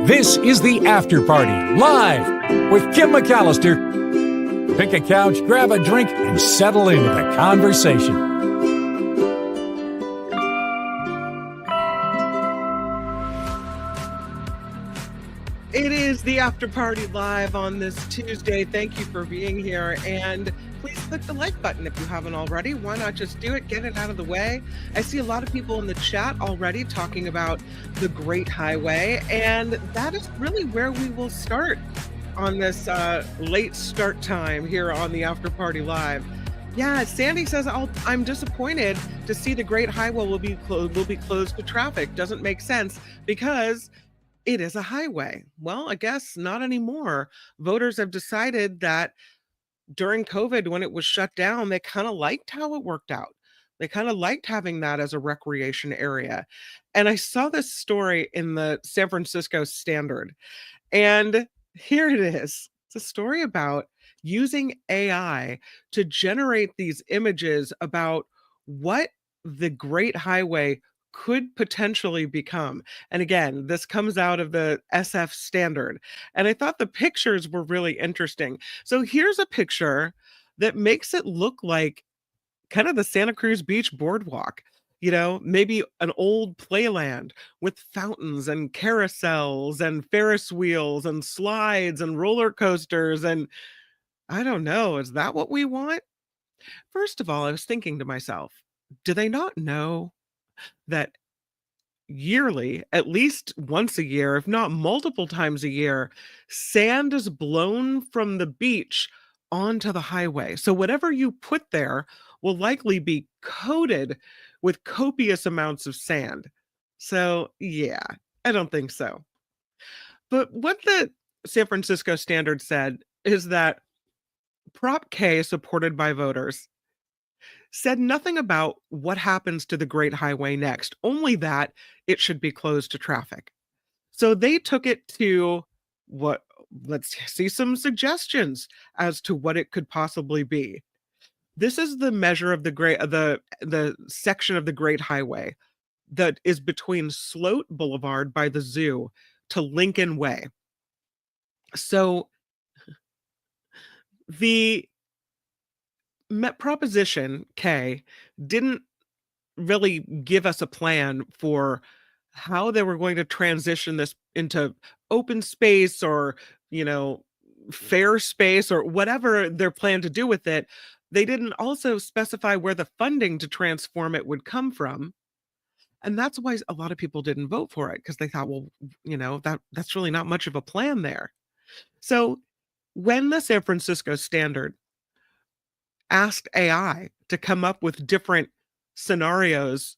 This is the After Party, live with Kim McAllister. Pick a couch, grab a drink, and settle into the conversation. It is the After Party live on this Tuesday. Thank you for being here. And please click the like button if you haven't already. Why not just do it? Get it out of the way. I see a lot of people in the chat already talking about the Great Highway. And that is really where we will start on this late start time here on the After Party Live. Yeah, Sandy says, I'm disappointed to see the Great Highway will be closed to traffic. Doesn't make sense because it is a highway. Well, I guess not anymore. Voters have decided that during COVID, when it was shut down, they kind of liked how it worked out. They kind of liked having that as a recreation area. And I saw this story in the San Francisco Standard. And here it is. It's a story about using AI to generate these images about what the Great Highway could potentially become. And again, this comes out of the SF Standard. And I thought the pictures were really interesting. So here's a picture that makes it look like kind of the Santa Cruz Beach boardwalk. You know, maybe an old playland with fountains and carousels and Ferris wheels and slides and roller coasters. And I don't know, is that what we want? First of all, I was thinking to myself, do they not know that yearly, at least once a year, if not multiple times a year, sand is blown from the beach onto the highway? So whatever you put there will likely be coated with copious amounts of sand. So, yeah, I don't think so. But what the San Francisco Standard said is that Prop K, supported by voters, said nothing about what happens to the Great Highway next, only that it should be closed to traffic. So they took it to what, let's see some suggestions as to what it could possibly be. This is the measure of the section of the Great Highway that is between Sloat Boulevard by the zoo to Lincoln Way. So the Proposition K didn't really give us a plan for how they were going to transition this into open space or, you know, fair space or whatever their plan to do with it. They didn't also specify where the funding to transform it would come from. And that's why a lot of people didn't vote for it, because they thought, well, you know, that's really not much of a plan there. So when the San Francisco Standard asked AI to come up with different scenarios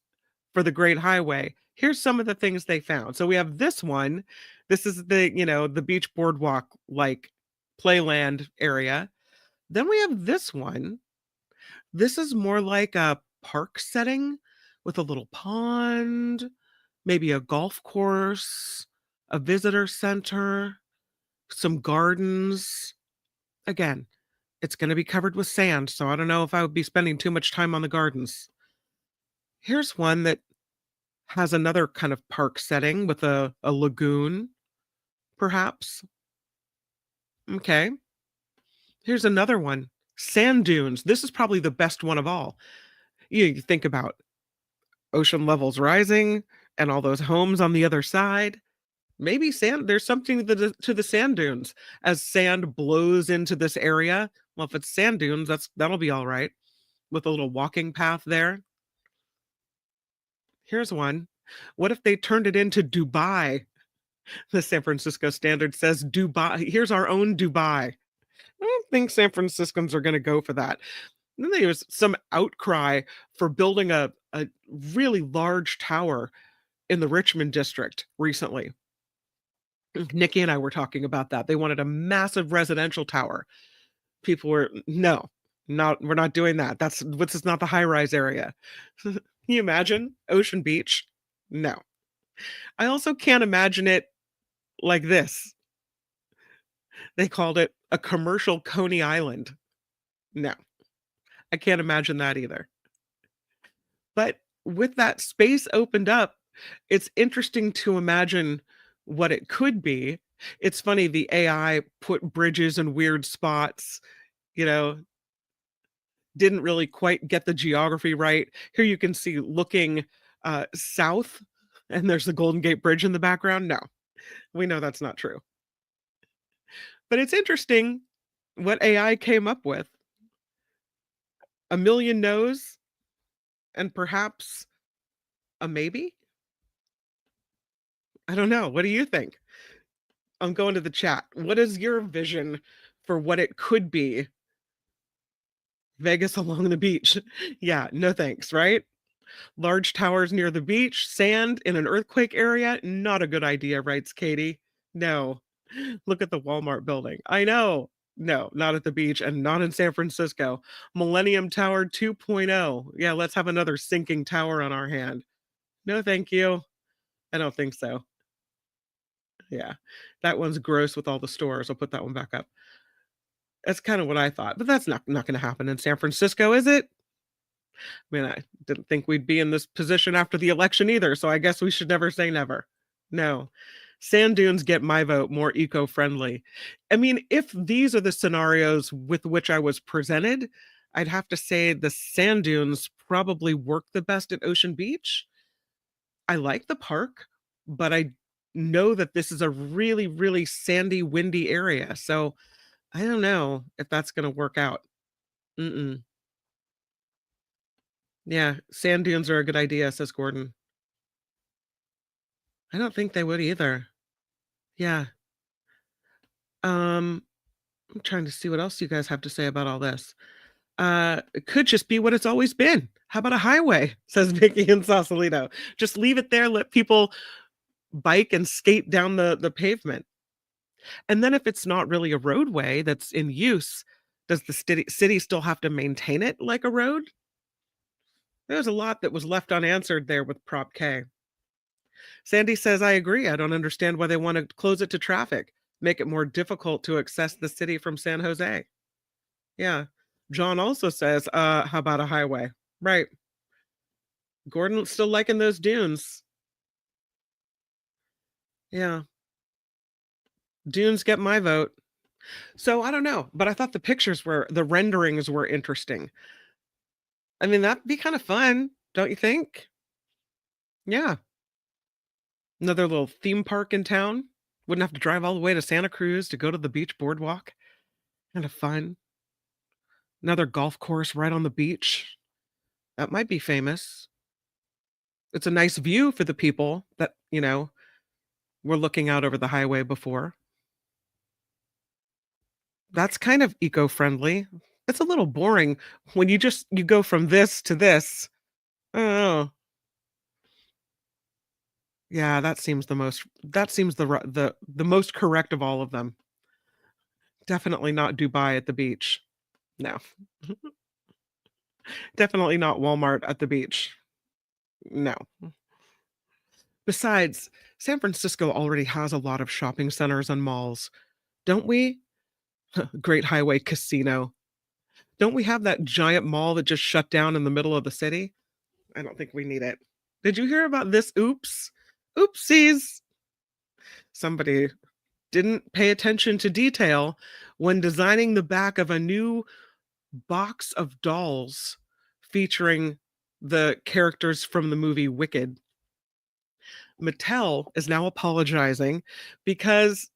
for the Great Highway, here's some of the things they found. So we have this one. This is the, you know, the beach boardwalk like playland area. Then we have this one. This is more like a park setting with a little pond, maybe a golf course, a visitor center, some gardens. Again, it's going to be covered with sand, so I don't know if I would be spending too much time on the gardens. Here's one that has another kind of park setting with a lagoon, perhaps. Okay. Here's another one. Sand dunes. This is probably the best one of all. You think about ocean levels rising and all those homes on the other side. Maybe there's something to the sand dunes as sand blows into this area. Well, if it's sand dunes, that'll be all right, with a little walking path there. Here's one. What if they turned it into Dubai? The San Francisco Standard says Dubai. Here's our own Dubai. I don't think San Franciscans are going to go for that. And then there was some outcry for building a really large tower in the Richmond district recently. Nikki and I were talking about that. They wanted a massive residential tower. People were, no, we're not doing that. This is not the high-rise area. Can you imagine Ocean Beach? No. I also can't imagine it like this. They called it a commercial Coney Island. No, I can't imagine that either. But with that space opened up, it's interesting to imagine what it could be. It's funny, the AI put bridges in weird spots, you know, didn't really quite get the geography right. Here you can see looking south, and there's the Golden Gate Bridge in the background. No, we know that's not true. But it's interesting what AI came up with. A million no's and perhaps a maybe? I don't know. What do you think? I'm going to the chat. What is your vision for what it could be? Vegas along the beach. Yeah, no thanks, right? Large towers near the beach, sand in an earthquake area, not a good idea, writes Katie. No. Look at the Walmart building. I know. No, not at the beach and not in San Francisco. Millennium Tower 2.0. Yeah, let's have another sinking tower on our hand. No, thank you. I don't think so. Yeah. That one's gross with all the stores. I'll put that one back up. That's kind of what I thought, but that's not going to happen in San Francisco, is it? I mean, I didn't think we'd be in this position after the election either, so I guess we should never say never. No. Sand dunes get my vote, more eco-friendly. I mean, if these are the scenarios with which I was presented, I'd have to say the sand dunes probably work the best at Ocean Beach. I like the park, but I know that this is a really, really sandy, windy area. So I don't know if that's going to work out. Mm-mm. Yeah, sand dunes are a good idea, says Gordon. I don't think they would either. Yeah. I'm trying to see what else you guys have to say about all this. It could just be what it's always been. How about a highway? Says Vicky in Sausalito. Just leave it there, let people bike and skate down the pavement. And then if it's not really a roadway that's in use, does the city still have to maintain it like a road? There's a lot that was left unanswered there with Prop K. Sandy says, I agree. I don't understand why they want to close it to traffic, make it more difficult to access the city from San Jose. Yeah. John also says, how about a highway? Right. Gordon still liking those dunes. Yeah. Dunes get my vote. So I don't know, but I thought the renderings were interesting. I mean, that'd be kind of fun, don't you think? Yeah. Another little theme park in town. Wouldn't have to drive all the way to Santa Cruz to go to the beach boardwalk. Kind of fun. Another golf course right on the beach. That might be famous. It's a nice view for the people that, were looking out over the highway before. That's kind of eco-friendly. It's a little boring when you go from this to this. Oh, yeah, that seems the most correct of all of them. Definitely not Dubai at the beach. No. Definitely not Walmart at the beach. No. Besides, San Francisco already has a lot of shopping centers and malls, don't we? Great Highway Casino. Don't we have that giant mall that just shut down in the middle of the city? I don't think we need it. Did you hear about this? Oops. Oopsies. Somebody didn't pay attention to detail when designing the back of a new box of dolls featuring the characters from the movie Wicked. Mattel is now apologizing because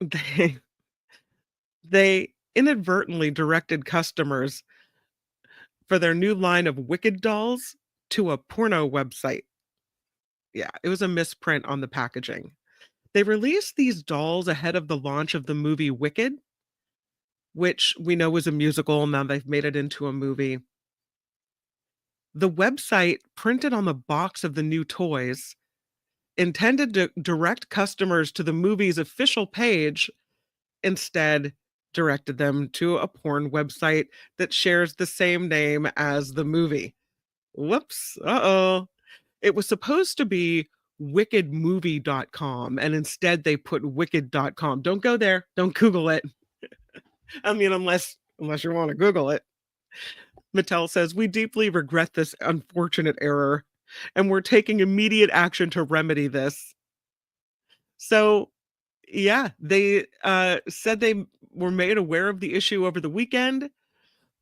they they inadvertently directed customers for their new line of Wicked dolls to a porno website. Yeah, it was a misprint on the packaging. They released these dolls ahead of the launch of the movie Wicked, which we know was a musical, and now they've made it into a movie. The website printed on the box of the new toys intended to direct customers to the movie's official page, instead directed them to a porn website that shares the same name as the movie. Whoops. Uh-oh. It was supposed to be wickedmovie.com, and instead they put wicked.com. Don't go there. Don't Google it. I mean, unless you want to Google it. Mattel says, we deeply regret this unfortunate error, and we're taking immediate action to remedy this. So, yeah, they said they were made aware of the issue over the weekend.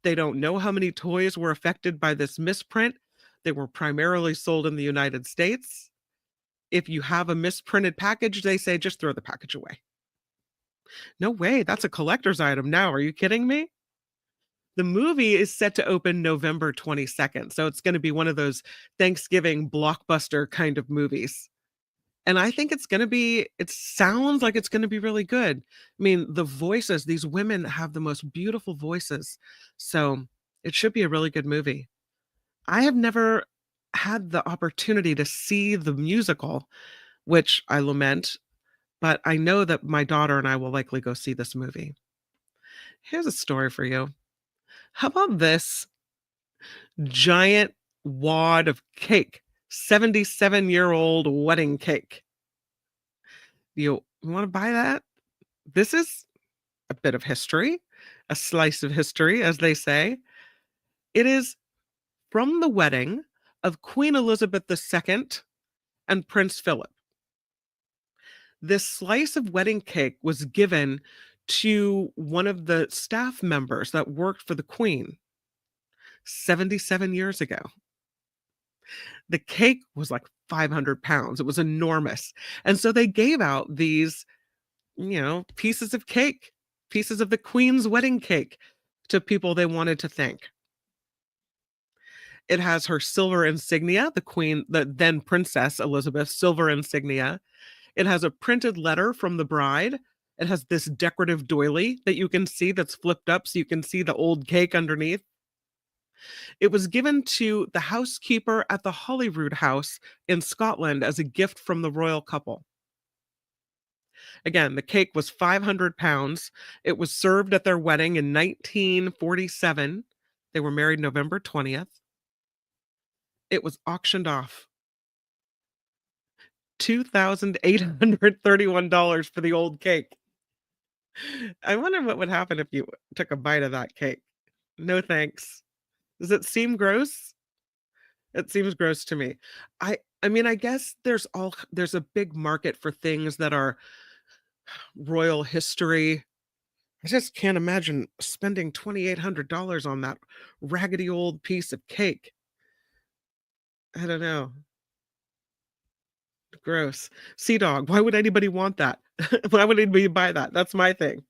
They don't know how many toys were affected by this misprint. They were primarily sold in the United States. If you have a misprinted package, they say just throw the package away. No way, that's a collector's item now. Are you kidding me? The movie is set to open November 22nd, so it's gonna be one of those Thanksgiving blockbuster kind of movies. And I think it sounds like it's gonna be really good. I mean, the voices, these women have the most beautiful voices, so it should be a really good movie. I have never had the opportunity to see the musical, which I lament, but I know that my daughter and I will likely go see this movie. Here's a story for you. How about this giant wad of cake? 77-year-old wedding cake. You wanna buy that? This is a bit of history, a slice of history, as they say. It is from the wedding of Queen Elizabeth II and Prince Philip. This slice of wedding cake was given to one of the staff members that worked for the Queen 77 years ago. The cake was like 500 pounds. It was enormous. And so they gave out these, pieces of cake, pieces of the Queen's wedding cake to people they wanted to thank. It has her silver insignia, the then Princess Elizabeth's silver insignia. It has a printed letter from the bride. It has this decorative doily that you can see that's flipped up so you can see the old cake underneath. It was given to the housekeeper at the Holyrood House in Scotland as a gift from the royal couple. Again, the cake was 500 pounds. It was served at their wedding in 1947. They were married November 20th. It was auctioned off. $2,831 for the old cake. I wonder what would happen if you took a bite of that cake. No thanks. Does it seem gross? It seems gross to me. I mean, I guess there's a big market for things that are royal history. I just can't imagine spending $2,800 on that raggedy old piece of cake. I don't know. Gross. Sea dog. Why would anybody want that? Why would anybody buy that? That's my thing.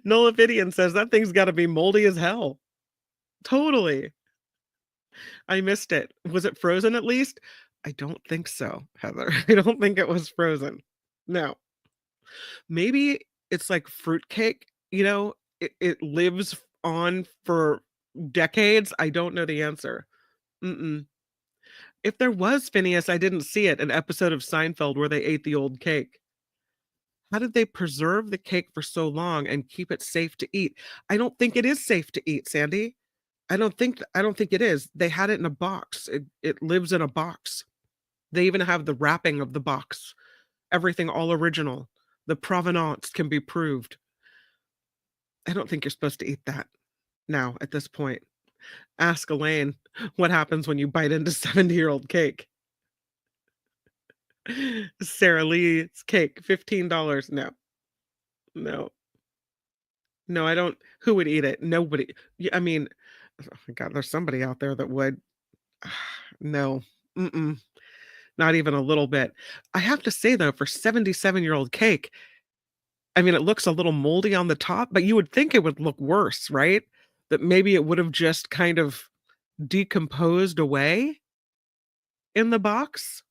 Nolavidian says that thing's got to be moldy as hell. Totally. I missed it. Was it frozen at least? I don't think so, Heather. I don't think it was frozen. No. Maybe it's like fruitcake, it lives on for decades. I don't know the answer. Mm-mm. If there was Phineas, I didn't see it, an episode of Seinfeld where they ate the old cake. How did they preserve the cake for so long and keep it safe to eat? I don't think it is safe to eat, Sandy. I don't think it is. They had it in a box. It lives in a box. They even have the wrapping of the box. Everything all original. The provenance can be proved. I don't think you're supposed to eat that now at this point. Ask Elaine what happens when you bite into 70-year-old cake. Sarah Lee's cake, $15. No. No. No, I don't. Who would eat it? Nobody. I mean, oh God, there's somebody out there that would. No. Mm-mm. Not even a little bit. I have to say though, for 77-year-old cake, I mean, it looks a little moldy on the top, but you would think it would look worse, right? That maybe it would have just kind of decomposed away in the box.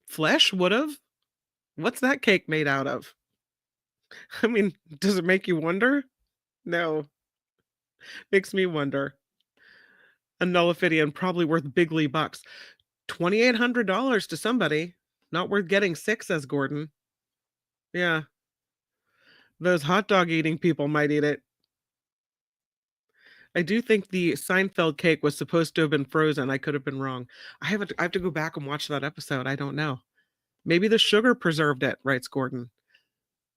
Flesh would have. What's that cake made out of? I mean, does it make you wonder? No. Makes me wonder. A Nullifidian probably worth bigly bucks. $2,800 to somebody. Not worth getting 6, says Gordon. Yeah. Those hot dog eating people might eat it. I do think the Seinfeld cake was supposed to have been frozen. I could have been wrong. I have to go back and watch that episode. I don't know. Maybe the sugar preserved it, writes Gordon.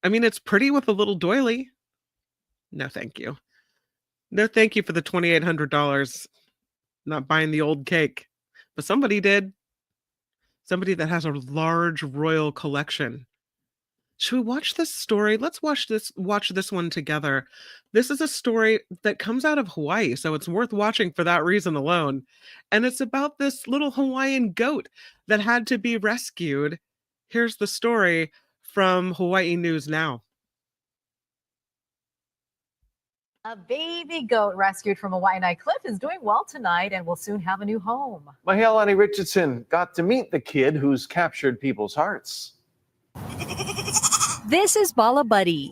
I mean, it's pretty with a little doily. No, thank you. No, thank you for the $2,800. Not buying the old cake. But somebody did. somebody that has a large royal collection. Should we watch this story? Let's watch this one together. This is a story that comes out of Hawaii, so it's worth watching for that reason alone. And it's about this little Hawaiian goat that had to be rescued. Here's the story from Hawaii News Now. A baby goat rescued from a Waianae cliff is doing well tonight and will soon have a new home. Mahealani Richardson got to meet the kid who's captured people's hearts. This is Bala Buddy.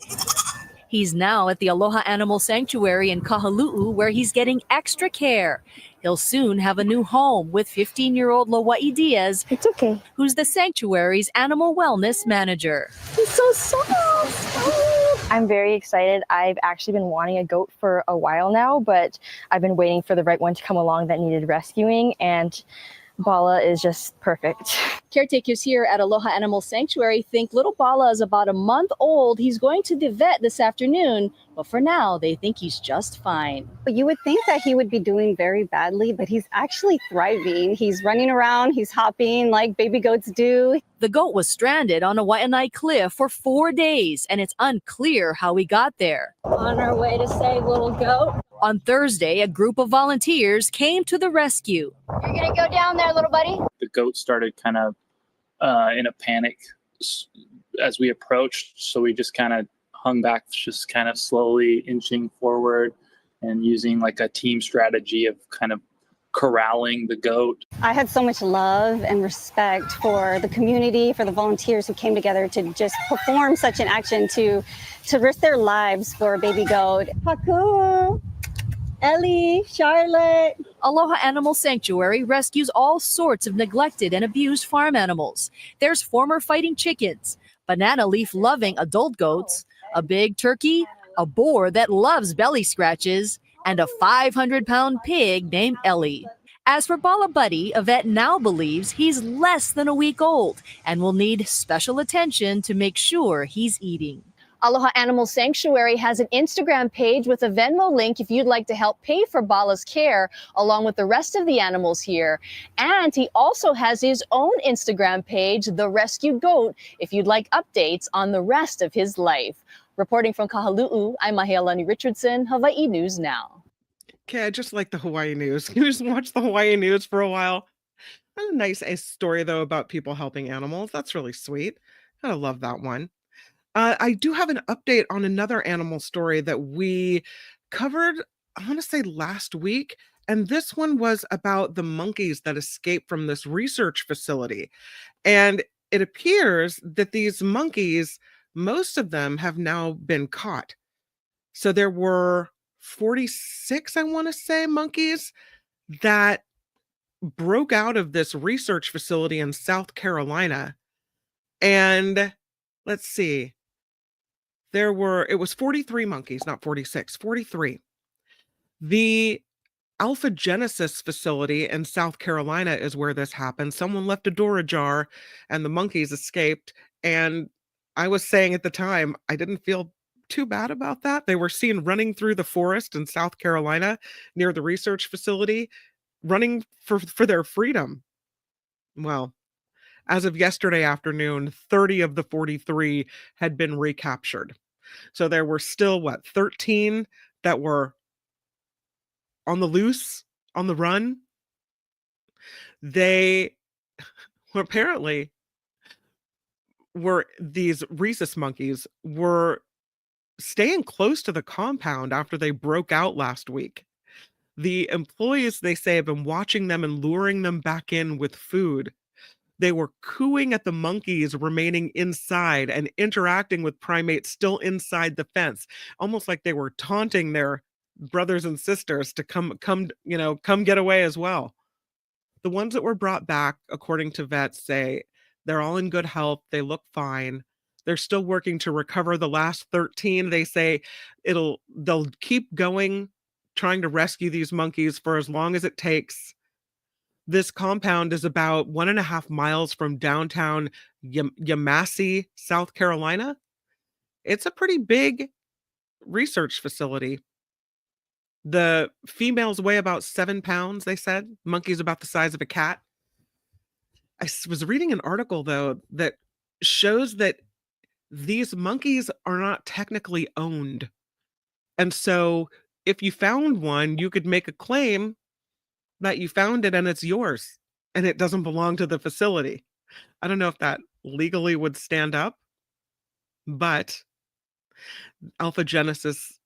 He's now at the Aloha Animal Sanctuary in Kahalu'u, where he's getting extra care. He'll soon have a new home with 15-year-old Lawai Diaz, It's okay. who's the sanctuary's animal wellness manager. He's so soft. I'm very excited. I've actually been wanting a goat for a while now, but I've been waiting for the right one to come along that needed rescuing, and Bala is just perfect. Caretakers here at Aloha Animal Sanctuary think little Bala is about a month old. He's going to the vet this afternoon, but for now, they think he's just fine. You would think that he would be doing very badly, but he's actually thriving. He's running around, he's hopping like baby goats do. The goat was stranded on a Waianae cliff for 4 days, and it's unclear how he got there. On our way to save little goat. On Thursday, a group of volunteers came to the rescue. You're gonna go down there, little buddy. The goat started kind of in a panic as we approached. So we just kind of hung back, just kind of slowly inching forward and using like a team strategy of kind of corralling the goat. I had so much love and respect for the community, for the volunteers who came together to just perform such an action to risk their lives for a baby goat. Haku, Ellie, Charlotte. Aloha Animal Sanctuary rescues all sorts of neglected and abused farm animals. There's former fighting chickens, banana leaf loving adult goats, a big turkey, a boar that loves belly scratches, and a 500-pound pig named Ellie. As for Bala Buddy, a vet now believes he's less than a week old and will need special attention to make sure he's eating. Aloha Animal Sanctuary has an Instagram page with a Venmo link if you'd like to help pay for Bala's care, along with the rest of the animals here. And he also has his own Instagram page, The Rescue Goat, if you'd like updates on the rest of his life. Reporting from Kahalu'u, I'm Mahealani Richardson, Hawaii News Now. Okay, I just like the Hawaii News. You just watch the Hawaii News for a while. A nice story, though, about people helping animals. That's really sweet. I love that one. I do have an update on another animal story that we covered, I want to say last week. And this one was about the monkeys that escaped from this research facility. And it appears that these monkeys, most of them have now been caught. So there were 46, I want to say, monkeys that broke out of this research facility in South Carolina. And let's see. It was 43 monkeys, not 46, 43. The Alpha Genesis facility in South Carolina is where this happened. Someone left a door ajar and the monkeys escaped. And I was saying at the time, I didn't feel too bad about that. They were seen running through the forest in South Carolina near the research facility, running for their freedom. Well, as of yesterday afternoon, 30 of the 43 had been recaptured. So there were still, 13 that were on the loose, on the run. They apparently these rhesus monkeys were staying close to the compound after they broke out last week. The employees, they say, have been watching them and luring them back in with food. They were cooing at the monkeys remaining inside and interacting with primates still inside the fence, almost like they were taunting their brothers and sisters to come get away as well. The ones that were brought back, according to vets, say they're all in good health. They look fine. They're still working to recover the last 13. They say they'll keep going, trying to rescue these monkeys for as long as it takes. This compound is about 1.5 miles from downtown Yemassee, South Carolina. It's a pretty big research facility. The females weigh about 7 pounds, they said. Monkey's about the size of a cat. was reading an article though that shows that these monkeys are not technically owned. And so if you found one, you could make a claim that you found it and it's yours and it doesn't belong to the facility. I don't know if that legally would stand up, but Alpha Genesis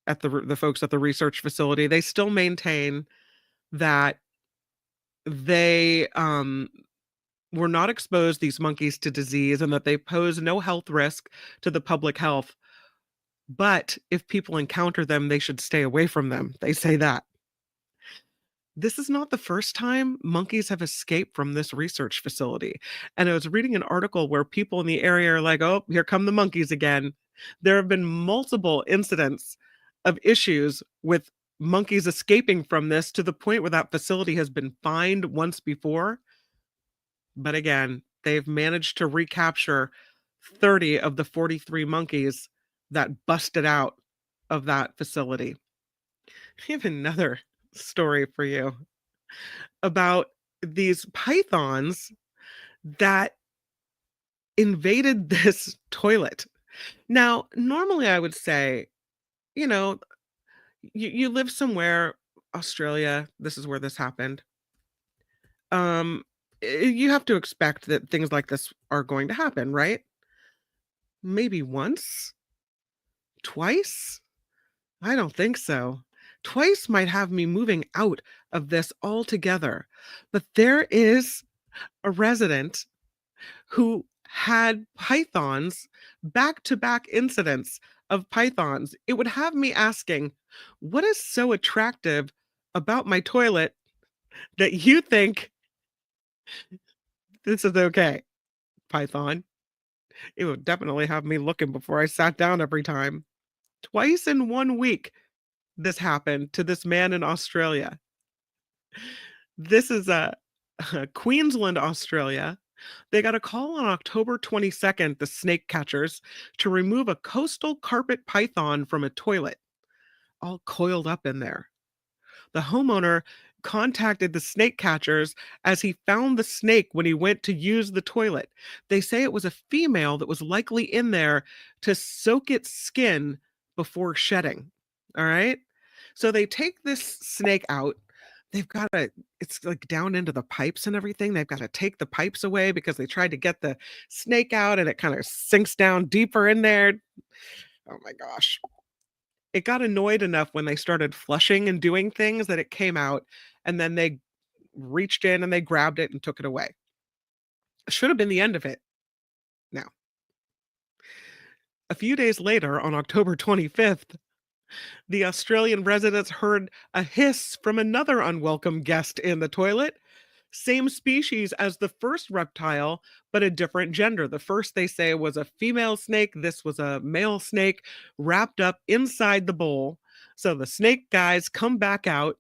at the folks at the research facility, they still maintain that they were not exposed, these monkeys, to disease, and that they pose no health risk to the public health. But if people encounter them, they should stay away from them. They say that. This is not the first time monkeys have escaped from this research facility. And I was reading an article where people in the area are like, oh, here come the monkeys again. There have been multiple incidents of issues with monkeys escaping from this, to the point where that facility has been fined once before. But again, they've managed to recapture 30 of the 43 monkeys that busted out of that facility. I have another story for you about these pythons that invaded this toilet. Now, normally I would say, you know, you live somewhere, Australia, this is where this happened. Um, you have to expect that things like this are going to happen, right? Maybe once, twice? I don't think so. Twice might have me moving out of this altogether. But there is a resident who had pythons, back-to-back incidents of pythons. It would have me asking, what is so attractive about my toilet that you think this is okay, Python? It would definitely have me looking before I sat down every time. Twice in 1 week, this happened to this man in Australia. This is Queensland, Australia. They got a call on October 22nd, the snake catchers, to remove a coastal carpet python from a toilet, all coiled up in there. The homeowner contacted the snake catchers as he found the snake when he went to use the toilet. They say it was a female that was likely in there to soak its skin before shedding. All right. So they take this snake out. They've got to, it's like down into the pipes and everything. They've got to take the pipes away because they tried to get the snake out and it kind of sinks down deeper in there. Oh my gosh. It got annoyed enough when they started flushing and doing things that it came out, and then they reached in and they grabbed it and took it away. Should have been the end of it. Now, a few days later, on October 25th, the Australian residents heard a hiss from another unwelcome guest in the toilet. Same species as the first reptile, but a different gender. The first, they say, was a female snake. This was a male snake wrapped up inside the bowl. So the snake guys come back out,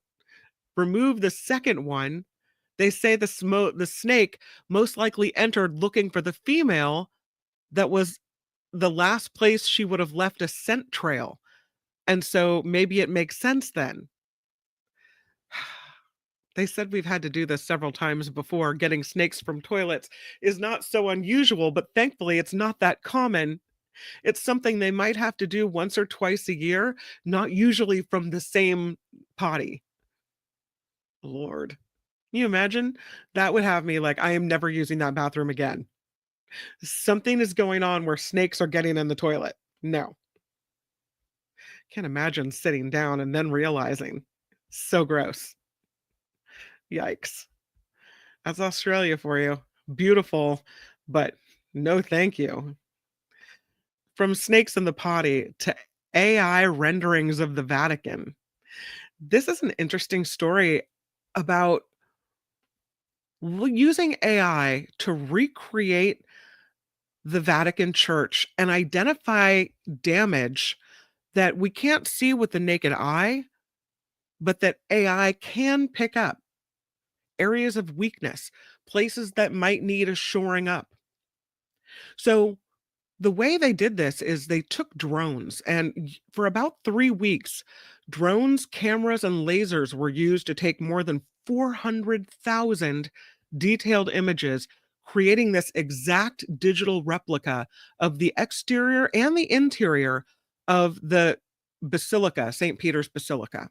remove the second one. They say the snake most likely entered looking for the female that was the last place she would have left a scent trail. And so maybe it makes sense then. They said we've had to do this several times before. Getting snakes from toilets is not so unusual, but thankfully it's not that common. It's something they might have to do once or twice a year, not usually from the same potty. Lord. Can you imagine? That would have me like, I am never using that bathroom again. Something is going on where snakes are getting in the toilet. No. Can't imagine sitting down and then realizing. So gross. Yikes. That's Australia for you. Beautiful, but no thank you. From snakes in the potty to AI renderings of the Vatican. This is an interesting story about using AI to recreate the Vatican Church and identify damage that we can't see with the naked eye, but that AI can pick up. Areas of weakness, places that might need a shoring up. So the way they did this is they took drones, and for about 3 weeks, drones, cameras, and lasers were used to take more than 400,000 detailed images creating this exact digital replica of the exterior and the interior of the Basilica, St. Peter's Basilica.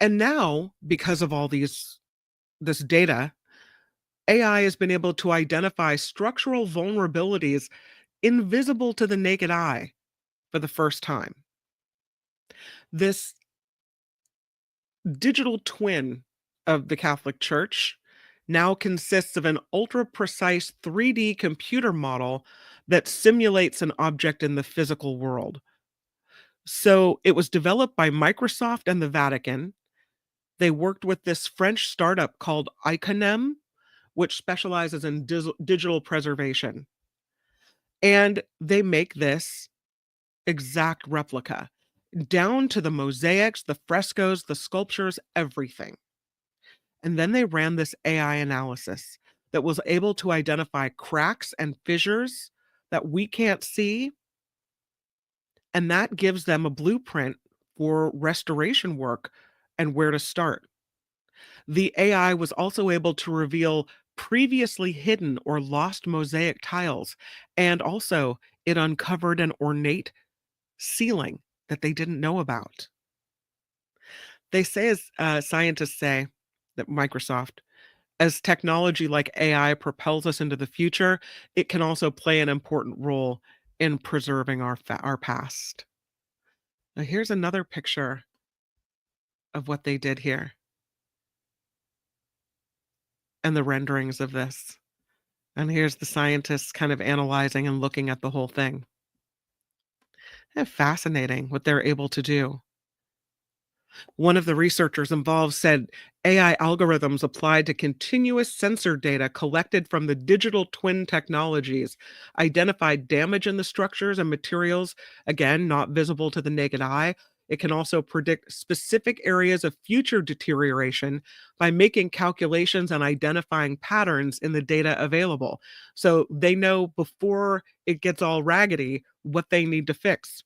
And now, because of all this data, AI has been able to identify structural vulnerabilities invisible to the naked eye for the first time. This digital twin of the Catholic Church now consists of an ultra precise 3D computer model that simulates an object in the physical world. So it was developed by Microsoft and the Vatican. They worked with this French startup called Iconem, which specializes in digital preservation. And they make this exact replica, down to the mosaics, the frescoes, the sculptures, everything. And then they ran this AI analysis that was able to identify cracks and fissures that we can't see. And that gives them a blueprint for restoration work and where to start. The AI was also able to reveal previously hidden or lost mosaic tiles, and also it uncovered an ornate ceiling that they didn't know about. They say, as scientists say, that Microsoft, as technology like AI propels us into the future, it can also play an important role in preserving our past. Now, here's another picture of what they did here and the renderings of this. And here's the scientists kind of analyzing and looking at the whole thing. Fascinating what they're able to do. One of the researchers involved said AI algorithms applied to continuous sensor data collected from the digital twin technologies identified damage in the structures and materials, again, not visible to the naked eye. It can also predict specific areas of future deterioration by making calculations and identifying patterns in the data available. So they know before it gets all raggedy what they need to fix.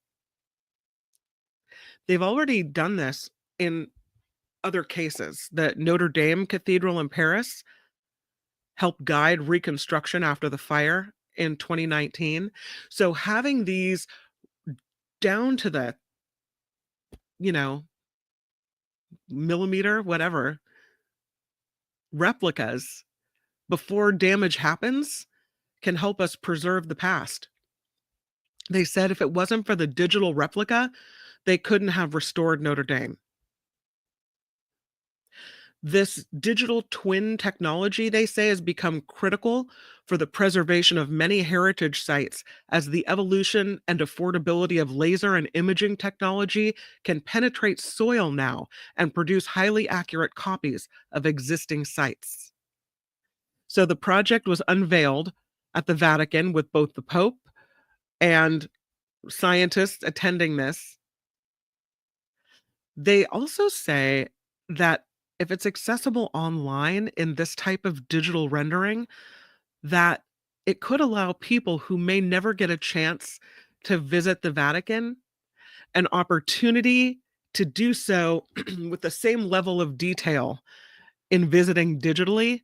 They've already done this in other cases. The Notre Dame Cathedral in Paris helped guide reconstruction after the fire in 2019. So having these down to the, millimeter, whatever, replicas before damage happens can help us preserve the past. They said if it wasn't for the digital replica, they couldn't have restored Notre Dame. This digital twin technology, they say, has become critical for the preservation of many heritage sites as the evolution and affordability of laser and imaging technology can penetrate soil now and produce highly accurate copies of existing sites. So the project was unveiled at the Vatican with both the Pope and scientists attending this. They also say that if it's accessible online in this type of digital rendering, that it could allow people who may never get a chance to visit the Vatican an opportunity to do so with the same level of detail in visiting digitally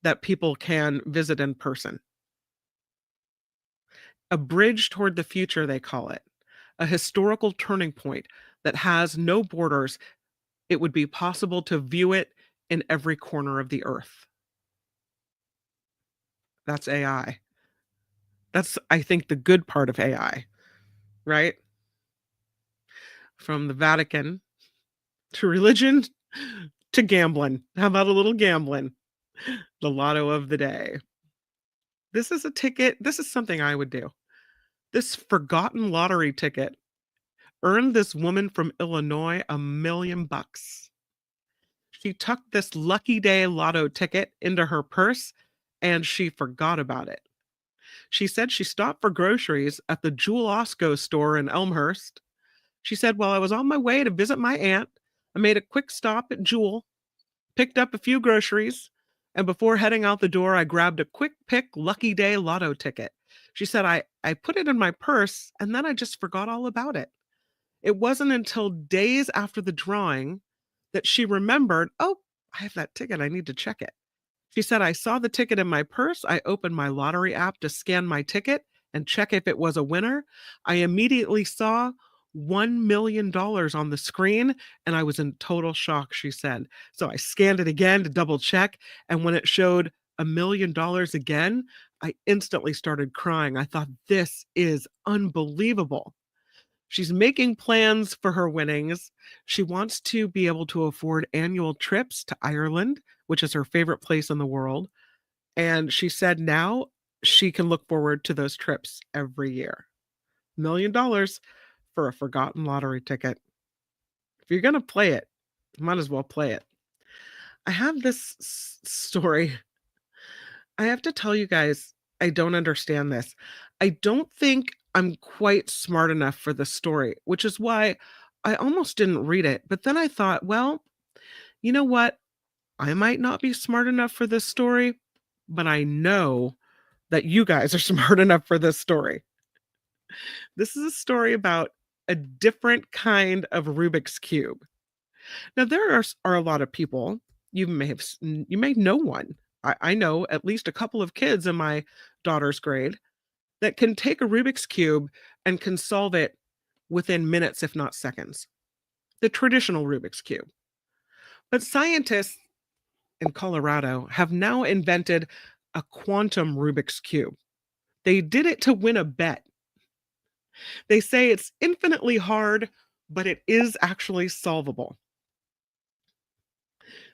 that people can visit in person. A bridge toward the future, they call it, a historical turning point that has no borders. It would be possible to view it in every corner of the earth. That's AI. That's, I think, the good part of AI, right? From the Vatican to religion to gambling. How about a little gambling? The lotto of the day. This is a ticket. This is something I would do. This forgotten lottery ticket earned this woman from Illinois $1 million. She tucked this lucky day lotto ticket into her purse and she forgot about it. She said she stopped for groceries at the Jewel Osco store in Elmhurst. She said, while I was on my way to visit my aunt, I made a quick stop at Jewel, picked up a few groceries, and before heading out the door, I grabbed a quick pick lucky day lotto ticket. She said, I put it in my purse and then I just forgot all about it. It wasn't until days after the drawing that she remembered, oh, I have that ticket. I need to check it. She said, I saw the ticket in my purse. I opened my lottery app to scan my ticket and check if it was a winner. I immediately saw $1 million on the screen and I was in total shock, she said. So I scanned it again to double check. And when it showed $1 million again, I instantly started crying. I thought, this is unbelievable. She's making plans for her winnings. She wants to be able to afford annual trips to Ireland, which is her favorite place in the world. And she said now she can look forward to those trips every year. $1 million for a forgotten lottery ticket. If you're going to play it, you might as well play it. I have this story. I have to tell you guys, I don't understand this. I don't think I'm quite smart enough for the story, which is why I almost didn't read it. But then I thought, well, you know what? I might not be smart enough for this story, but I know that you guys are smart enough for this story. This is a story about a different kind of Rubik's Cube. Now, there are a lot of people, you may know one. I know at least a couple of kids in my daughter's grade that can take a Rubik's Cube and can solve it within minutes, if not seconds. The traditional Rubik's Cube. But scientists in Colorado have now invented a quantum Rubik's Cube. They did it to win a bet. They say it's infinitely hard, but it is actually solvable.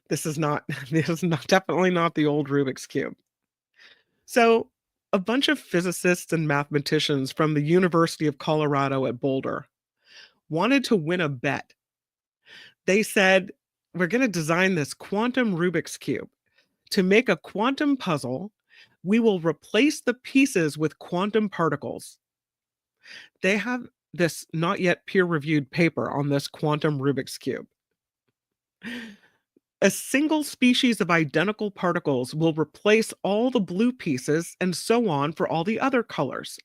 This is definitely not the old Rubik's Cube. So, a bunch of physicists and mathematicians from the University of Colorado at Boulder wanted to win a bet. They said, we're going to design this quantum Rubik's Cube. To make a quantum puzzle, we will replace the pieces with quantum particles. They have this not yet peer-reviewed paper on this quantum Rubik's Cube. A single species of identical particles will replace all the blue pieces and so on for all the other colors.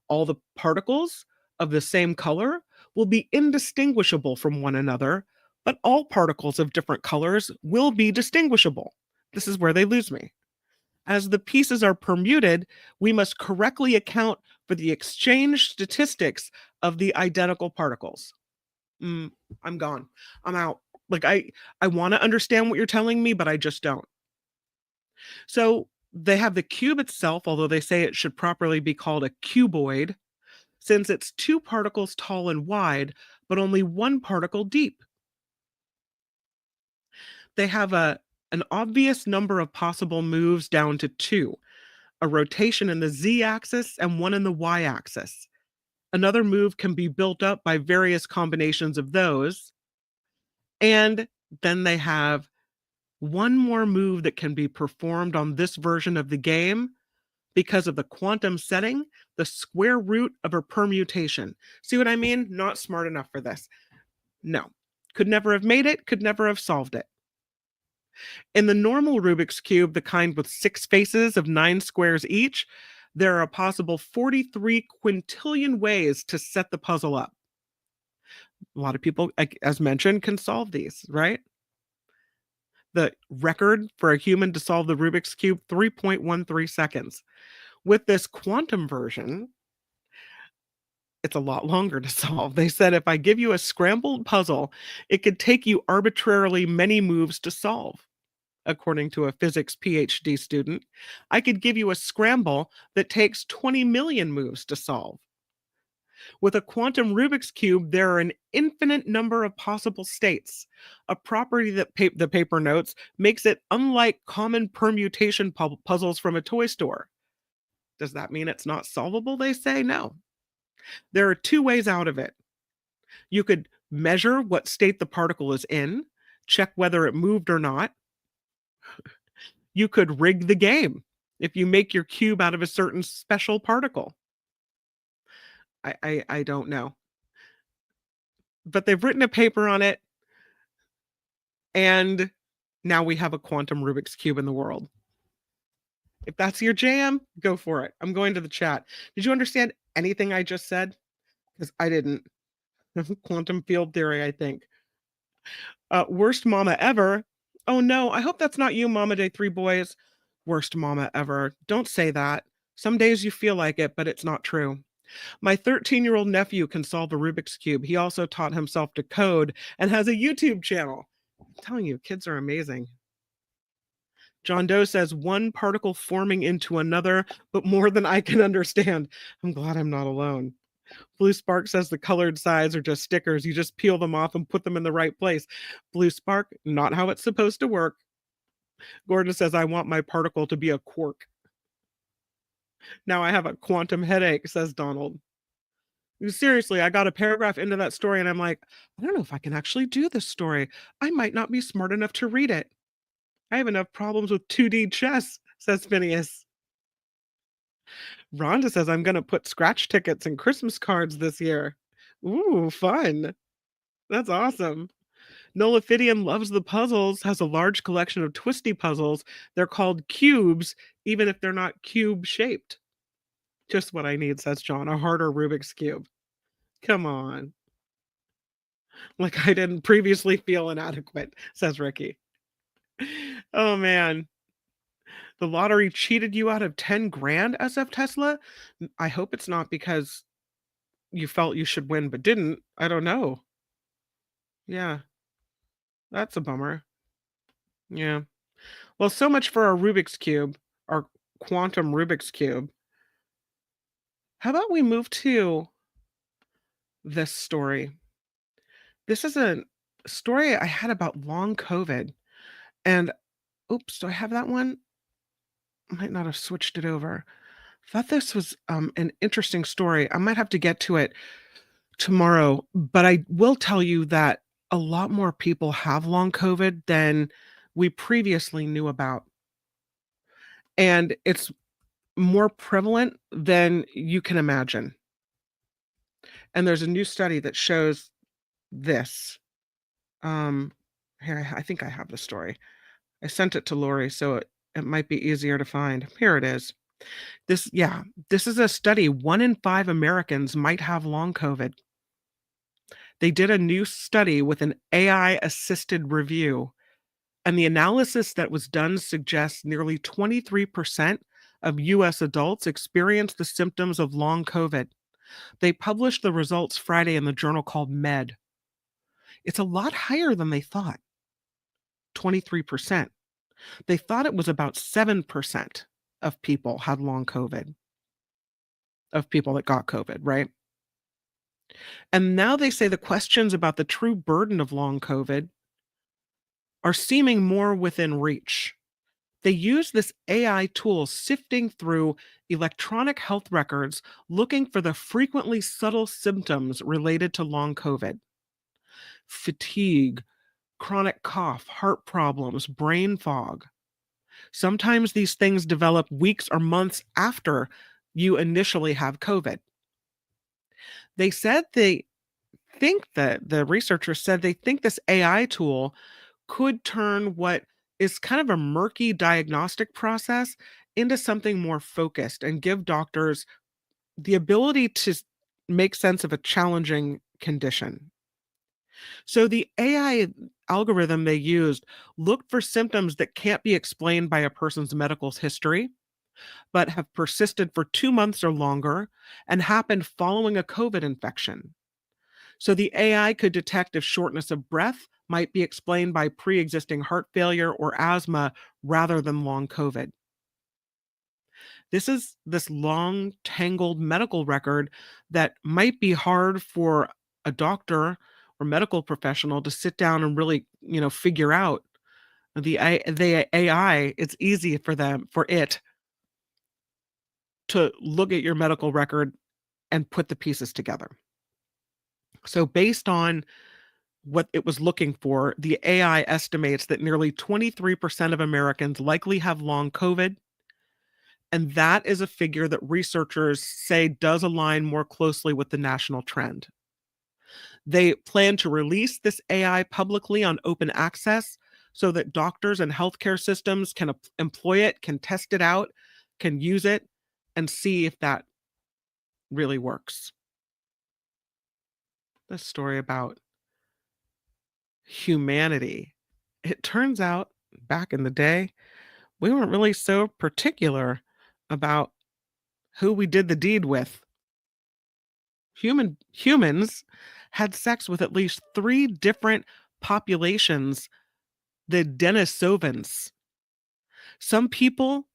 All the particles of the same color will be indistinguishable from one another, but all particles of different colors will be distinguishable. This is where they lose me. As the pieces are permuted, we must correctly account for the exchange statistics of the identical particles. I'm gone. I'm out. Like, I want to understand what you're telling me, but I just don't. So they have the cube itself, although they say it should properly be called a cuboid, since it's 2 particles tall and wide, but only 1 particle deep. They have an obvious number of possible moves down to 2, a rotation in the z-axis and one in the y-axis. Another move can be built up by various combinations of those. And then they have one more move that can be performed on this version of the game because of the quantum setting, the square root of a permutation. See what I mean? Not smart enough for this. No. Could never have made it, could never have solved it. In the normal Rubik's Cube, the kind with 6 faces of 9 squares each, there are a possible 43 quintillion ways to set the puzzle up. A lot of people, as mentioned, can solve these, right? The record for a human to solve the Rubik's Cube, 3.13 seconds. With this quantum version, it's a lot longer to solve. They said if I give you a scrambled puzzle, it could take you arbitrarily many moves to solve. According to a physics PhD student, I could give you a scramble that takes 20 million moves to solve. With a quantum Rubik's Cube, there are an infinite number of possible states, a property that the paper notes makes it unlike common permutation puzzles from a toy store. Does that mean it's not solvable? They say no. There are 2 ways out of it. You could measure what state the particle is in, check whether it moved or not. You could rig the game if you make your cube out of a certain special particle. I don't know. But they've written a paper on it, and now we have a quantum Rubik's Cube in the world. If that's your jam, go for it. I'm going to the chat. Did you understand anything I just said? Because I didn't. Quantum field theory, I think. Worst mama ever. Oh no, I hope that's not you, Mama Day 3 Boys. Worst mama ever. Don't say that. Some days you feel like it, but it's not true. My 13-year-old nephew can solve a Rubik's Cube. He also taught himself to code and has a YouTube channel. I'm telling you, kids are amazing. John Doe says, one particle forming into another, but more than I can understand. I'm glad I'm not alone. Blue Spark says the colored sides are just stickers. You just peel them off and put them in the right place. Blue Spark, not how it's supposed to work. Gordon says, I want my particle to be a quark. Now I have a quantum headache, says Donald. Seriously, I got a paragraph into that story and I'm like, I don't know if I can actually do this story. I might not be smart enough to read it. I have enough problems with 2D chess, says Phineas. Rhonda says, I'm going to put scratch tickets and Christmas cards this year. Ooh, fun. That's awesome. Nolaphidian loves the puzzles, has a large collection of twisty puzzles. They're called cubes, even if they're not cube shaped. Just what I need, says John, a harder Rubik's Cube. Come on. Like I didn't previously feel inadequate, says Ricky. Oh, man. The lottery cheated you out of 10 grand, SF Tesla? I hope it's not because you felt you should win but didn't. I don't know. Yeah, that's a bummer. Yeah. Well, so much for our Rubik's Cube, our quantum Rubik's Cube. How about we move to this story? This is a story I had about long COVID. And oops, do I have that one? I might not have switched it over. Thought this was an interesting story. I might have to get to it tomorrow, but I will tell you that a lot more people have long COVID than we previously knew about. And it's more prevalent than you can imagine. And there's a new study that shows this. Here, I think I have the story. I sent it to Lori, so it might be easier to find. Here it is. This is a study. 1 in 5 Americans might have long COVID. They did a new study with an AI-assisted review, and the analysis that was done suggests nearly 23% of U.S. adults experience the symptoms of long COVID. They published the results Friday in the journal called Med. It's a lot higher than they thought, 23%. They thought it was about 7% of people had long COVID, of people that got COVID, right? And now they say the questions about the true burden of long COVID are seeming more within reach. They use this AI tool sifting through electronic health records, looking for the frequently subtle symptoms related to long COVID. Fatigue, chronic cough, heart problems, brain fog. Sometimes these things develop weeks or months after you initially have COVID. They said they think that the researchers said they think this AI tool could turn what is kind of a murky diagnostic process into something more focused and give doctors the ability to make sense of a challenging condition. So the AI algorithm they used looked for symptoms that can't be explained by a person's medical history, but have persisted for 2 months or longer and happened following a COVID infection. So the AI could detect if shortness of breath might be explained by pre-existing heart failure or asthma rather than long COVID. This is this long, tangled medical record that might be hard for a doctor or medical professional to sit down and really, figure out. The AI, it's easy for it to look at your medical record and put the pieces together. So based on what it was looking for, the AI estimates that nearly 23% of Americans likely have long COVID. And that is a figure that researchers say does align more closely with the national trend. They plan to release this AI publicly on open access so that doctors and healthcare systems can employ it, can test it out, can use it, and see if that really works. This story about humanity. It turns out back in the day, we weren't really so particular about who we did the deed with. Humans had sex with at least 3 different populations, the Denisovans. Some people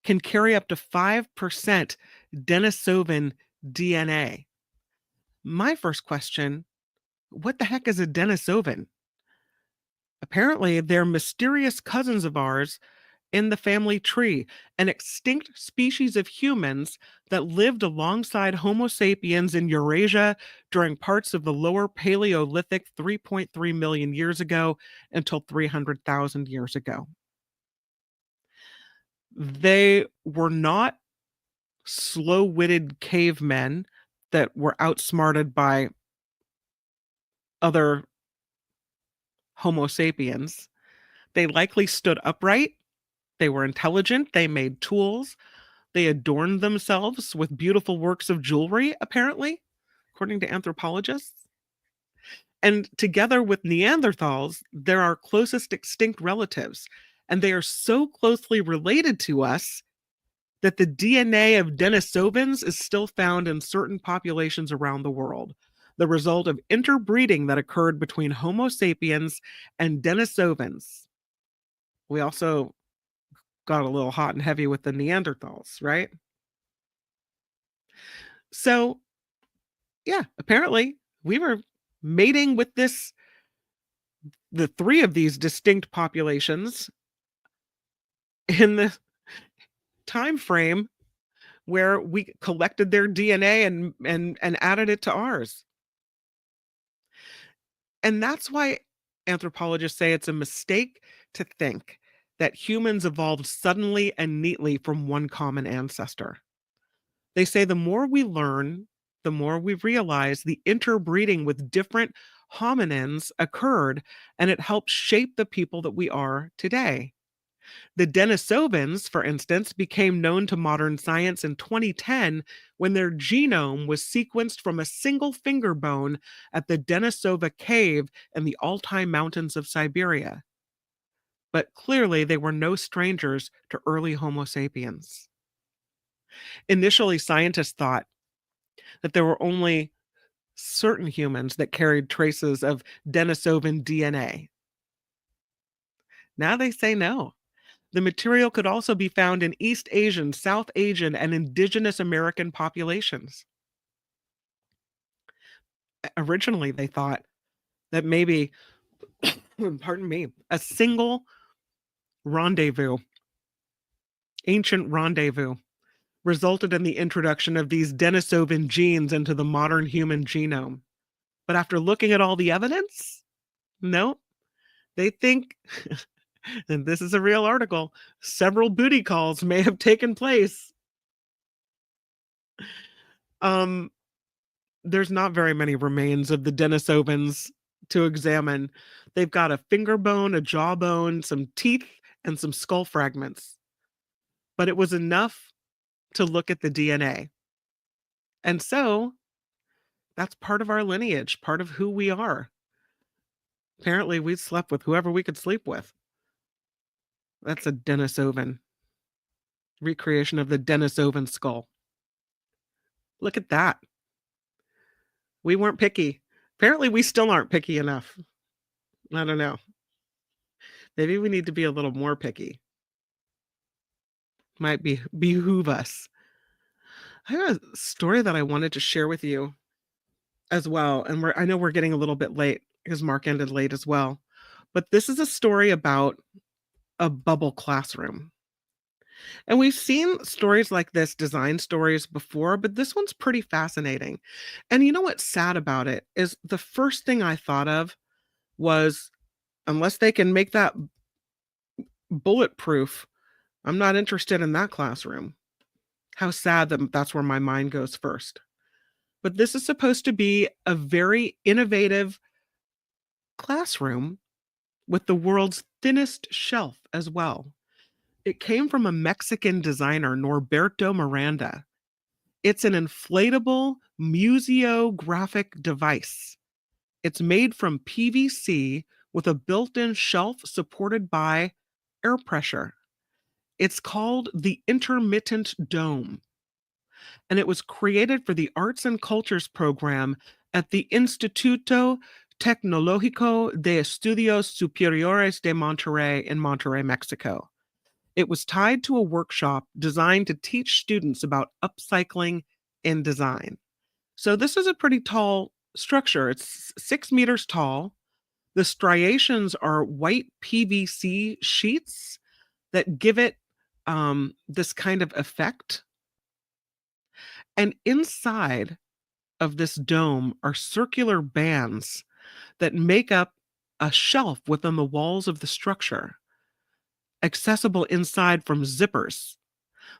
can carry up to 5% Denisovan DNA. My first question, what the heck is a Denisovan? Apparently, they're mysterious cousins of ours in the family tree, an extinct species of humans that lived alongside Homo sapiens in Eurasia during parts of the lower Paleolithic 3.3 million years ago until 300,000 years ago. They were not slow-witted cavemen that were outsmarted by other Homo sapiens. They likely stood upright. They were intelligent. They made tools. They adorned themselves with beautiful works of jewelry, apparently, according to anthropologists. And together with Neanderthals, they're our closest extinct relatives. And they are so closely related to us that the DNA of Denisovans is still found in certain populations around the world, the result of interbreeding that occurred between Homo sapiens and Denisovans. We also got a little hot and heavy with the Neanderthals, right? So, yeah, apparently we were mating with the 3 of these distinct populations in the time frame where we collected their DNA and added it to ours. And that's why anthropologists say it's a mistake to think that humans evolved suddenly and neatly from one common ancestor. They say the more we learn, the more we realize the interbreeding with different hominins occurred, and it helped shape the people that we are today. The Denisovans, for instance, became known to modern science in 2010 when their genome was sequenced from a single finger bone at the Denisova Cave in the Altai Mountains of Siberia. But clearly, they were no strangers to early Homo sapiens. Initially, scientists thought that there were only certain humans that carried traces of Denisovan DNA. Now they say no. The material could also be found in East Asian, South Asian, and indigenous American populations. Originally, they thought that maybe, pardon me, a single rendezvous, ancient rendezvous, resulted in the introduction of these Denisovan genes into the modern human genome. But after looking at all the evidence, no, they think, and this is a real article, several booty calls may have taken place. There's not very many remains of the Denisovans to examine. They've got a finger bone, a jawbone, some teeth, and some skull fragments. But it was enough to look at the DNA. And so that's part of our lineage, part of who we are. Apparently, we slept with whoever we could sleep with. That's a Denisovan. Recreation of the Denisovan skull. Look at that. We weren't picky. Apparently, we still aren't picky enough. I don't know. Maybe we need to be a little more picky. Might behoove us. I have a story that I wanted to share with you as well. And I know we're getting a little bit late because Mark ended late as well. But this is a story about a bubble classroom. And we've seen stories like this, design stories before, but this one's pretty fascinating. And you know what's sad about it is the first thing I thought of was, unless they can make that bulletproof, I'm not interested in that classroom. How sad that that's where my mind goes first. But this is supposed to be a very innovative classroom with the world's thinnest shelf as well. It came from a Mexican designer, Norberto Miranda. It's an inflatable museographic device. It's made from PVC with a built-in shelf supported by air pressure. It's called the Intermittent Dome, and it was created for the Arts and Cultures program at the Instituto Tecnológico de Estudios Superiores de Monterrey in Monterrey, Mexico. It was tied to a workshop designed to teach students about upcycling in design. So this is a pretty tall structure. It's 6 meters tall. The striations are white PVC sheets that give it this kind of effect. And inside of this dome are circular bands that make up a shelf within the walls of the structure, accessible inside from zippers.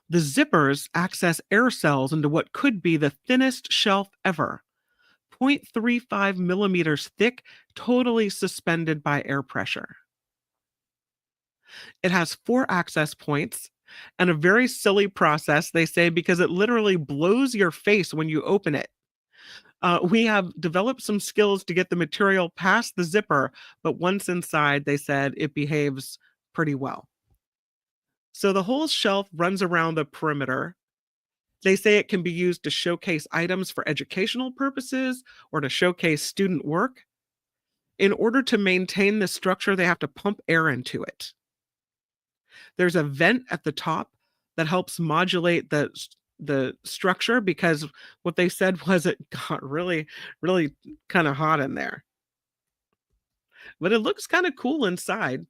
The zippers access air cells into what could be the thinnest shelf ever, 0.35 millimeters thick, totally suspended by air pressure. It has 4 access points and a very silly process, they say, because it literally blows your face when you open it. We have developed some skills to get the material past the zipper, but once inside, they said it behaves pretty well. So the whole shelf runs around the perimeter. They say it can be used to showcase items for educational purposes or to showcase student work. In order to maintain this structure, they have to pump air into it. There's a vent at the top that helps modulate the structure, because what they said was it got really, really kind of hot in there. But it looks kind of cool inside.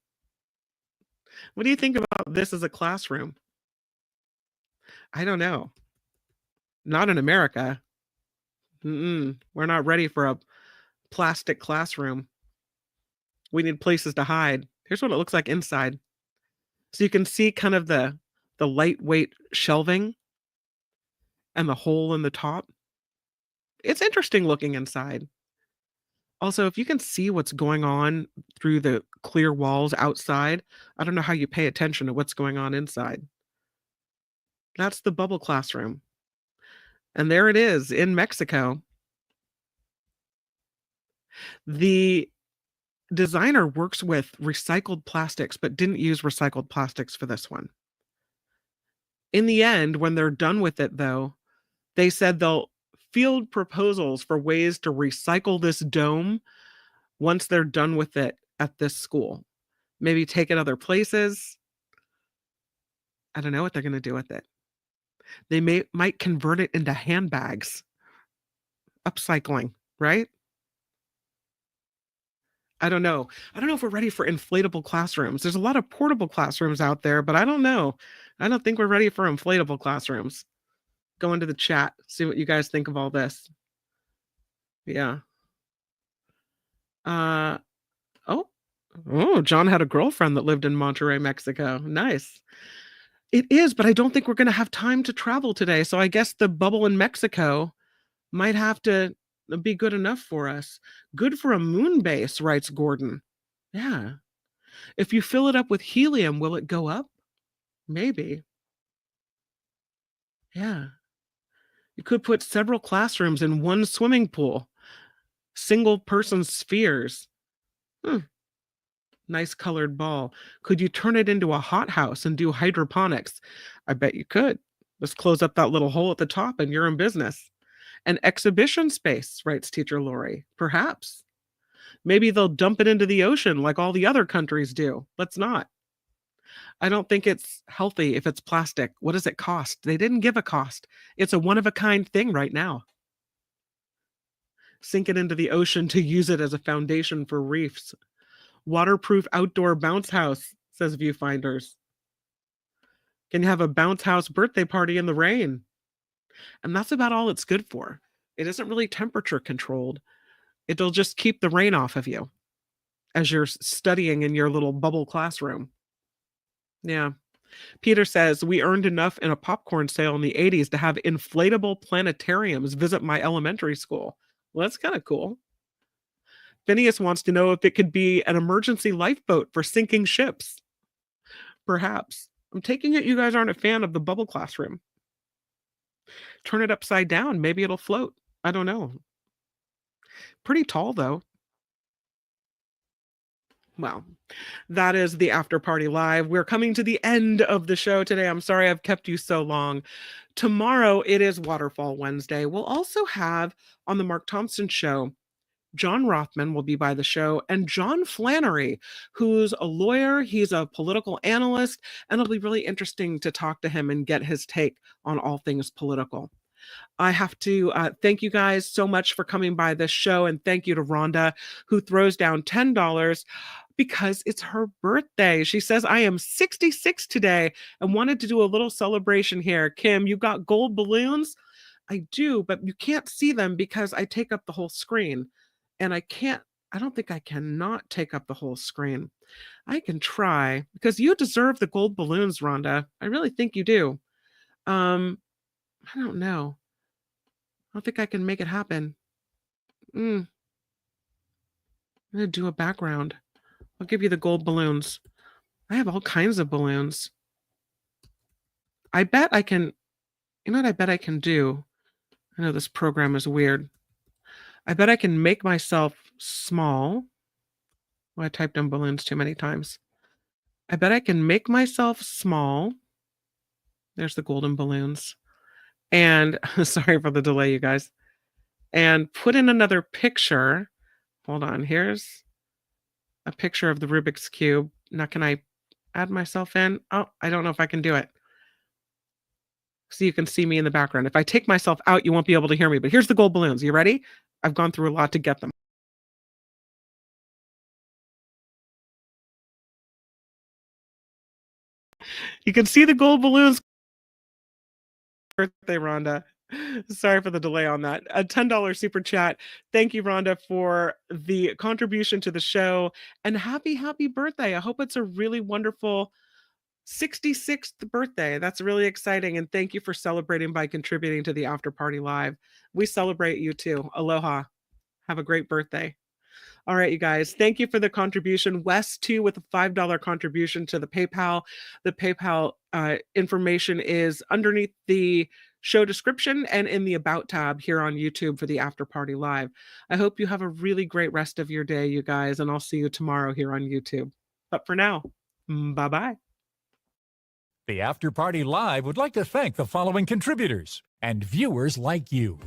What do you think about this as a classroom? I don't know. Not in America. We're not ready for a plastic classroom. We need places to hide. Here's what it looks like inside. So you can see kind of the lightweight shelving and the hole in the top. It's interesting looking inside. Also, if you can see what's going on through the clear walls outside, I don't know how you pay attention to what's going on inside. That's the bubble classroom. And there it is in Mexico. The designer works with recycled plastics, but didn't use recycled plastics for this one. In the end, when they're done with it, though, they said they'll field proposals for ways to recycle this dome once they're done with it at this school. Maybe take it other places. I don't know what they're going to do with it. They might convert it into handbags. Upcycling, right? I don't know. I don't know if we're ready for inflatable classrooms. There's a lot of portable classrooms out there, but I don't know. I don't think we're ready for inflatable classrooms. Go into the chat, see what you guys think of all this. Yeah. Oh, John had a girlfriend that lived in Monterrey, Mexico. Nice. It is, but I don't think we're going to have time to travel today. So I guess the bubble in Mexico might have to be good enough for us. Good for a moon base, writes Gordon. Yeah. If you fill it up with helium, will it go up? Maybe. Yeah. You could put several classrooms in one swimming pool. Single person spheres. Nice colored ball. Could you turn it into a hothouse and do hydroponics? I bet you could. Let's close up that little hole at the top and you're in business. An exhibition space, writes teacher Lori. Perhaps. Maybe they'll dump it into the ocean like all the other countries do. Let's not. I don't think it's healthy if it's plastic. What does it cost? They didn't give a cost. It's a one-of-a-kind thing right now. Sink it into the ocean to use it as a foundation for reefs. Waterproof outdoor bounce house, says Viewfinders. Can you have a bounce house birthday party in the rain? And that's about all it's good for. It isn't really temperature controlled. It'll just keep the rain off of you as you're studying in your little bubble classroom. Yeah. Peter says, we earned enough in a popcorn sale in the 80s to have inflatable planetariums visit my elementary school. Well, that's kind of cool. Phineas wants to know if it could be an emergency lifeboat for sinking ships. Perhaps. I'm taking it you guys aren't a fan of the bubble classroom. Turn it upside down. Maybe it'll float. I don't know. Pretty tall, though. Well, that is the After Party Live. We're coming to the end of the show today. I'm sorry I've kept you so long. Tomorrow, it is Waterfall Wednesday. We'll also have on the Mark Thompson Show, John Rothman will be by the show, and John Flannery, who's a lawyer, he's a political analyst, and it'll be really interesting to talk to him and get his take on all things political. I have to thank you guys so much for coming by this show, and thank you to Rhonda, who throws down $10 because it's her birthday. She says, I am 66 today and wanted to do a little celebration here. Kim, you got gold balloons? I do, but you can't see them because I take up the whole screen. And I don't think I cannot take up the whole screen. I can try because you deserve the gold balloons, Rhonda. I really think you do. I don't know. I don't think I can make it happen. I'm going to do a background. I'll give you the gold balloons. I have all kinds of balloons. I bet I can, you know what I bet I can do? I know this program is weird. I bet I can make myself small. Well, I typed in balloons too many times. I bet I can make myself small. There's the golden balloons. And sorry for the delay, you guys. And put in another picture. Hold on. Here's a picture of the Rubik's Cube. Now, can I add myself in? Oh, I don't know if I can do it. So you can see me in the background. If I take myself out, you won't be able to hear me. But here's the gold balloons. You ready? I've gone through a lot to get them. You can see the gold balloons. Birthday, Rhonda. Sorry for the delay on that. A $10 super chat. Thank you, Rhonda, for the contribution to the show. And happy birthday. I hope it's a really wonderful 66th birthday. That's really exciting. And thank you for celebrating by contributing to the After Party Live. We celebrate you too. Aloha. Have a great birthday. All right, you guys, thank you for the contribution. Wes, too, with a $5 contribution to the PayPal. The PayPal information is underneath the show description and in the About tab here on YouTube for the After Party Live. I hope you have a really great rest of your day, you guys, and I'll see you tomorrow here on YouTube. But for now, bye-bye. The After Party Live would like to thank the following contributors and viewers like you.